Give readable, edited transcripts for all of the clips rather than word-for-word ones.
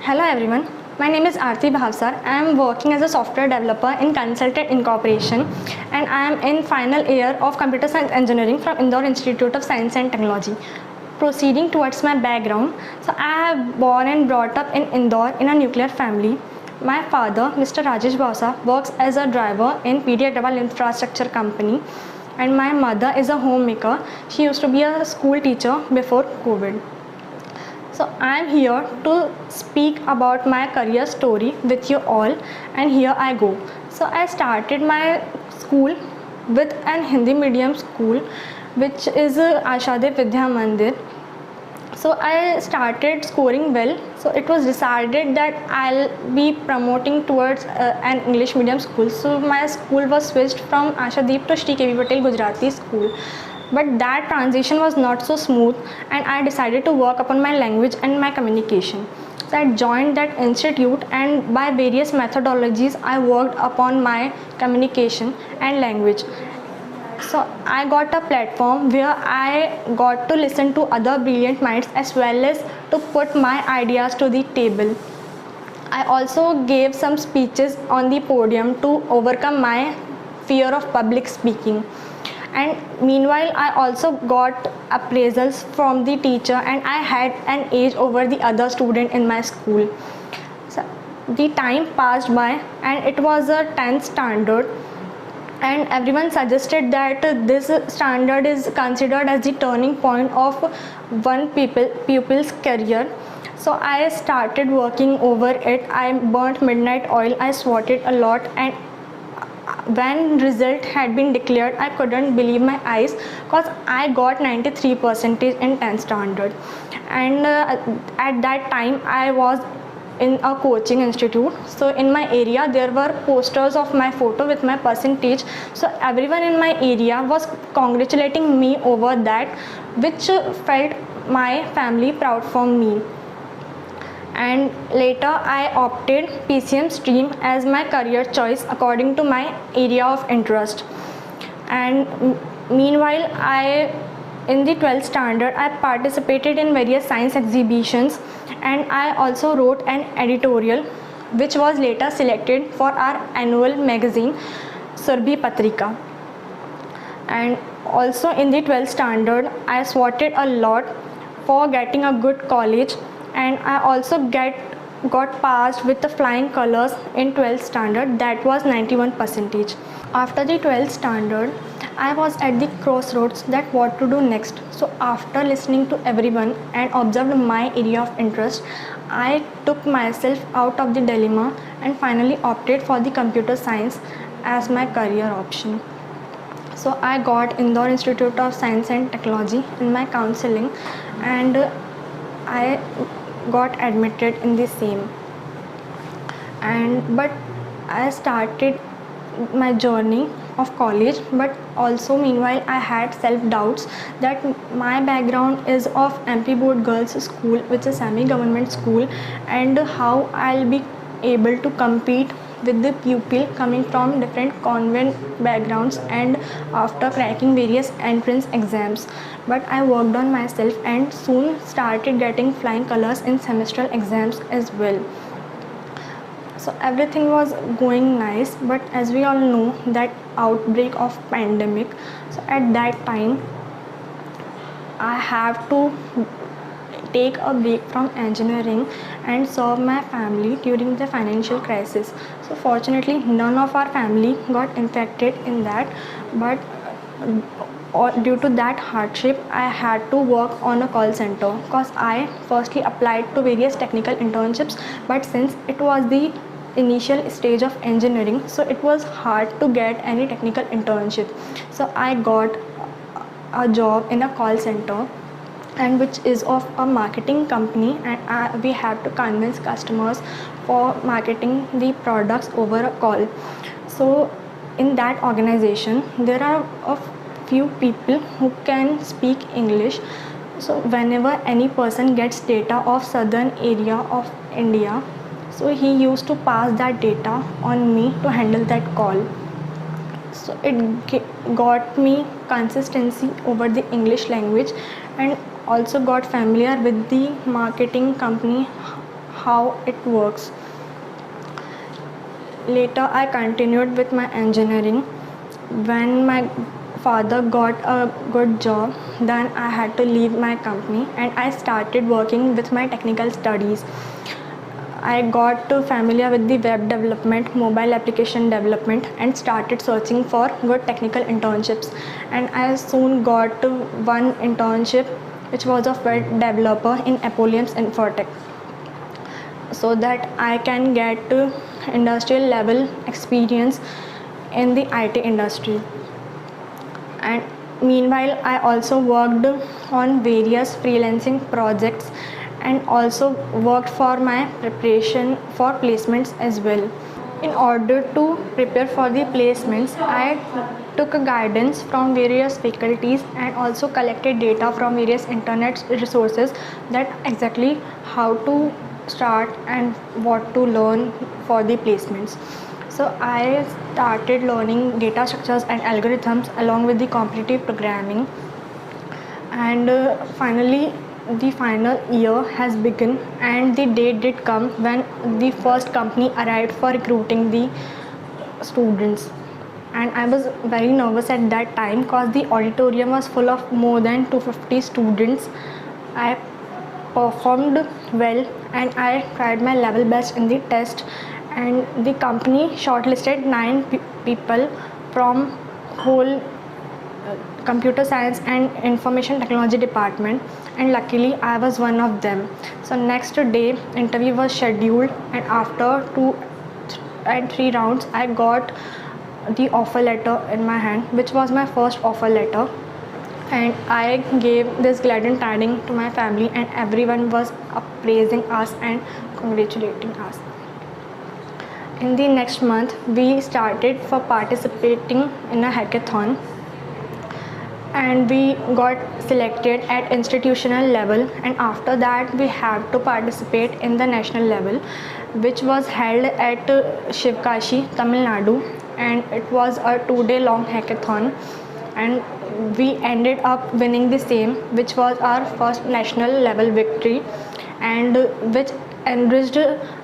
Hello everyone, my name is Aarti Bhavsar. I am working as a software developer in Consultant Incorporation and I am in final year of Computer Science Engineering from Indore Institute of Science and Technology. Proceeding towards my background, so I have born and brought up in Indore in a nuclear family. My father, Mr. Rajesh Bhavsar, works as a driver in PD Agrawal Infrastructure Company and my mother is a homemaker. She used to be a school teacher before COVID. So I am here to speak about my career story with you all and here I go. So I started my school with an Hindi medium school which is Ashadev Vidya Mandir. So I started scoring well. So it was decided that I'll be promoting towards an English medium school. So my school was switched from Ashadeep to Shri K.V. Patel Gujarati School. But that transition was not so smooth and I decided to work upon my language and my communication. So I joined that institute and by various methodologies I worked upon my communication and language. So I got a platform where I got to listen to other brilliant minds as well as to put my ideas to the table. I also gave some speeches on the podium to overcome my fear of public speaking. And meanwhile I also got appraisals from the teacher and I had an edge over the other student in my school. So the time passed by and it was a 10th standard and everyone suggested that this standard is considered as the turning point of one pupil's career. So I started working over it. I burnt midnight oil, I swatted a lot, and when result had been declared I couldn't believe my eyes because I got 93% in 10th standard and at that time I was in a coaching institute. So in my area there were posters of my photo with my percentage, so everyone in my area was congratulating me over that, which felt my family proud for me. And later I opted PCM stream as my career choice according to my area of interest. And meanwhile in the 12th standard I participated in various science exhibitions and I also wrote an editorial which was later selected for our annual magazine Surbhi Patrika. And also in the 12th standard I swatted a lot for getting a good college and I also got passed with the flying colors in 12th standard, that was 91%. After the 12th standard I was at the crossroads that what to do next. So after listening to everyone and observed my area of interest, I took myself out of the dilemma and finally opted for the computer science as my career option. So I got Indore Institute of Science and Technology in my counseling and I got admitted in the same. But I started my journey of college, but also meanwhile I had self-doubts that my background is of MP Board Girls School, which is a semi-government school, and how I'll be able to compete with the pupil coming from different convent backgrounds and after cracking various entrance exams. But I worked on myself and soon started getting flying colors in semestral exams as well. So everything was going nice, but as we all know that outbreak of pandemic, so at that time I have to take a break from engineering and serve my family during the financial crisis. So fortunately none of our family got infected in that, but due to that hardship I had to work on a call center because I firstly applied to various technical internships, but since it was the initial stage of engineering, so it was hard to get any technical internship. So I got a job in a call center and which is of a marketing company, and we have to convince customers for marketing the products over a call. So in that organization there are a few people who can speak English. So whenever any person gets data of southern area of India, so he used to pass that data on me to handle that call. So it got me consistency over the English language and also got familiar with the marketing company, how it works. Later, I continued with my engineering. When my father got a good job, then I had to leave my company and I started working with my technical studies. I got familiar with the web development, mobile application development, and started searching for good technical internships. And I soon got one internship, which was of web developer in Apollium's Infotech, so that I can get industrial level experience in the IT industry. And meanwhile, I also worked on various freelancing projects and also worked for my preparation for placements as well. In order to prepare for the placements, I took a guidance from various faculties and also collected data from various internet resources that exactly how to start and what to learn for the placements. So I started learning data structures and algorithms along with the competitive programming, and finally the final year has begun and the day did come when the first company arrived for recruiting the students. And I was very nervous at that time because the auditorium was full of more than 250 students. I performed well and I tried my level best in the test, and the company shortlisted 9 people from whole computer science and information technology department, and luckily I was one of them. So next day interview was scheduled, and after 2 and 3 rounds I got the offer letter in my hand, which was my first offer letter, and I gave this glad tidings to my family, and everyone was praising us and congratulating us. In the next month we started for participating in a hackathon, and we got selected at institutional level, and after that we have to participate in the national level, which was held at Shivkashi, Tamil Nadu, and it was a 2-day long hackathon, and we ended up winning the same, which was our first national level victory, and which enriched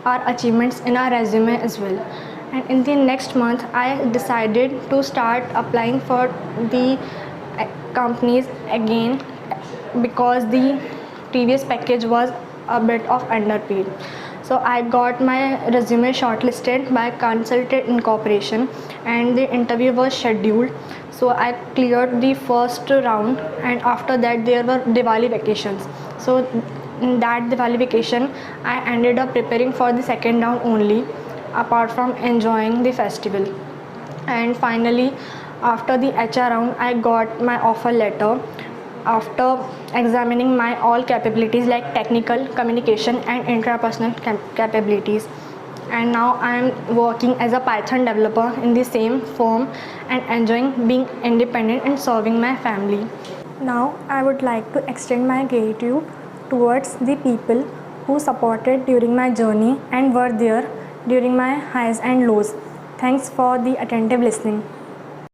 our achievements in our resume as well. And in the next month I decided to start applying for the companies again, because the previous package was a bit of underpaid. So I got my resume shortlisted by Consultant Incorporation and the interview was scheduled. So I cleared the first round, and after that there were Diwali vacations. So in that Diwali vacation I ended up preparing for the second round only, apart from enjoying the festival. And finally after the HR round I got my offer letter after examining my all capabilities like technical, communication and intrapersonal capabilities. And now I am working as a Python developer in the same firm and enjoying being independent and serving my family. Now I would like to extend my gratitude towards the people who supported during my journey and were there during my highs and lows. Thanks for the attentive listening.